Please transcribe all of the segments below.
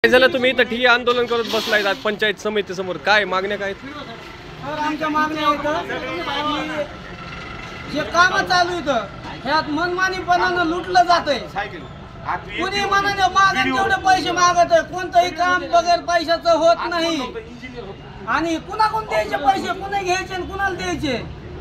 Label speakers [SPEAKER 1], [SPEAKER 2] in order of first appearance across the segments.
[SPEAKER 1] काय झालं तुम्ही इथं ठिय्या आंदोलन करत बसलाय आज पंचायत समिती समोर, काय मागण्या काय?
[SPEAKER 2] तर आमच्या मागण्या आहेत की जे काम चालू इथं ह्यात मनमानीपणानं लुटलं जातंय। कुणी मनाने मागत तेवढे पैसे मागत आहे, कोणतंही काम बगैर पैशाचं होत नाही। आणि कुणाकडून द्यायचे पैसे, कुणा घ्यायचे आणि कुणाला द्यायचे,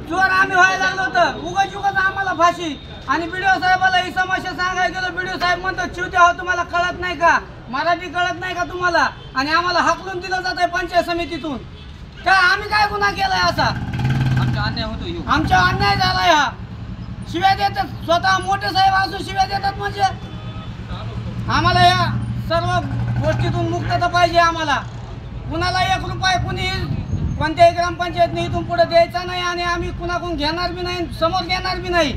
[SPEAKER 2] जोर आम्ही व्हायला लागलो तर उगाच आम्हाला फाशी। आणि बीडीओ साहेबाला ही समस्या सांगायला गेलो, बीडीओ साहेब म्हणतो चिवते हो तुम्हाला कळत नाही का, मराठी कळत नाही का तुम्हाला, आणि आम्हाला हाकलून दिलं जात आहे पंचायत समितीतून। का आम्ही काय गुन्हा केलाय असा?
[SPEAKER 3] आमचा अन्याय होतो,
[SPEAKER 2] आमचा अन्याय झालाय। हा शिव्या देतात, स्वतः मोठे साहेब असून शिव्या देतात म्हणजे आम्हाला या सर्व गोष्टीतून मुक्तता पाहिजे। आम्हाला कुणाला 1 रुपया कुणी कोणत्याही ग्रामपंचायतने इथून पुढे द्यायचा नाही आणि आम्ही कुणाकडून घेणार बी नाही, समोर घेणार बी नाही।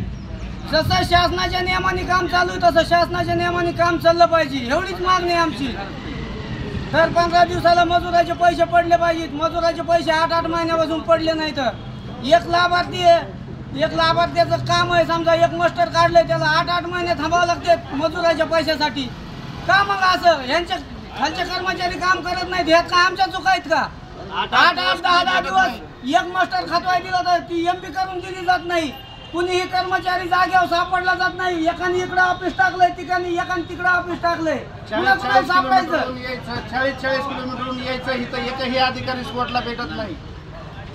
[SPEAKER 2] जसं शासनाच्या नियमाने काम चालू आहे तसं शासनाच्या नियमाने काम चाललं पाहिजे, एवढीच मागणी आहे आमची। तर 15 दिवसाला मजुराचे पैसे पडले पाहिजेत, मजुराचे पैसे 8-8 महिन्यापासून पडले नाही। तर एक लाभार्थी आहे, एक लाभार्थ्याचं काम आहे, समजा एक मास्टर काढलंय त्याला 8-8 महिने थांबावं लागते मजुराच्या पैशासाठी। का मग असं यांच्या खालचे कर्मचारी काम करत नाहीत, ह्यात का आमच्या चुका आहेत का? 8-8, 10-10 दिवस एक मास्टर खातवाय दिला तर ती एमपी करून दिली जात नाही। कुणीही कर्मचारी जागेवर सापडला जात नाही, एकाने इकडे ऑफिस टाकलंय, एकाने तिकडे ऑफिस टाकलंय, कुणाला सापडायचं?
[SPEAKER 4] 40 किलोमीटरहून यायचं, इथं एकही अधिकारी स्पॉटला भेटत नाही।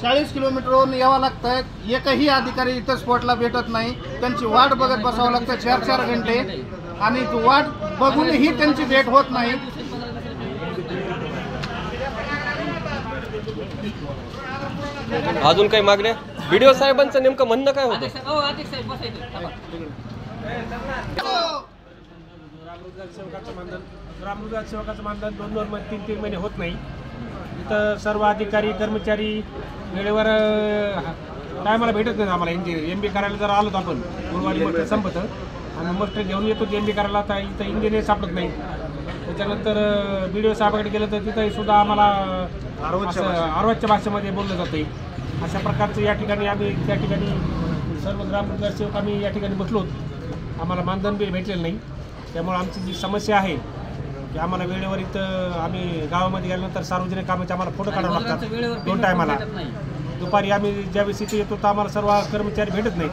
[SPEAKER 4] 40 किलोमीटरहून यावं लागतं, एकही अधिकारी इथं स्पॉटला भेटत नाही। त्यांची वाट बघत बसावं लागतं 4-4 घंटे, आणि वाट बघूनही त्यांची भेट होत नाही।
[SPEAKER 1] अजून काही मागण्या? बीडीओ साहेबांचं नेमकं म्हणणं काय होतं?
[SPEAKER 5] ग्रामरोजगार सेवकाचं मानधन 2-2 महिने 3-3 महिने होत नाही। इथं सर्व अधिकारी कर्मचारी वेळेवर टायमाला भेटत नाही आम्हाला। एमबी करायला जर आलो तर आपण गुरुवारी मस्त संपतं आणि मस्त घेऊन येतो एमबी करायला, तर इथं इंजिनियर सापडत नाही। त्याच्यानंतर बीडीओ साहेबाकडे गेलं तर तिथंही सुद्धा आम्हाला आरवाच्या भाषेमध्ये बोललं जाते। अशा प्रकारचं या ठिकाणी आम्ही त्या ठिकाणी सर्व ग्रामरोजगार सेवक आम्ही या ठिकाणी बसलो, आम्हाला मानधन बी भेटलेलं नाही। त्यामुळे आमची जी समस्या आहे की आम्हाला वेळेवर इथं आम्ही गावामध्ये गेल्यानंतर सार्वजनिक कामाचे आम्हाला फोटो काढावे लागतात 2 टायमाला। दुपारी आम्ही ज्यावेळेस इथे येतो तर आम्हाला सर्व कर्मचारी भेटत नाहीत,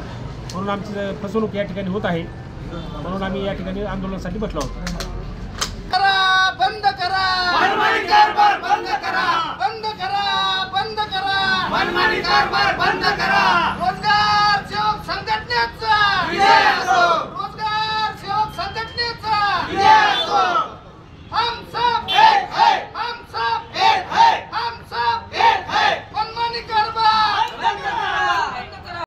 [SPEAKER 5] म्हणून आमची फसवणूक या ठिकाणी होत आहे। म्हणून आम्ही या ठिकाणी आंदोलनासाठी बसलो आहोत।
[SPEAKER 4] बंद करा मनमानी कारभार, बंद करा, बंद करा, बंद करा मनमानी कारभार, बंद करा।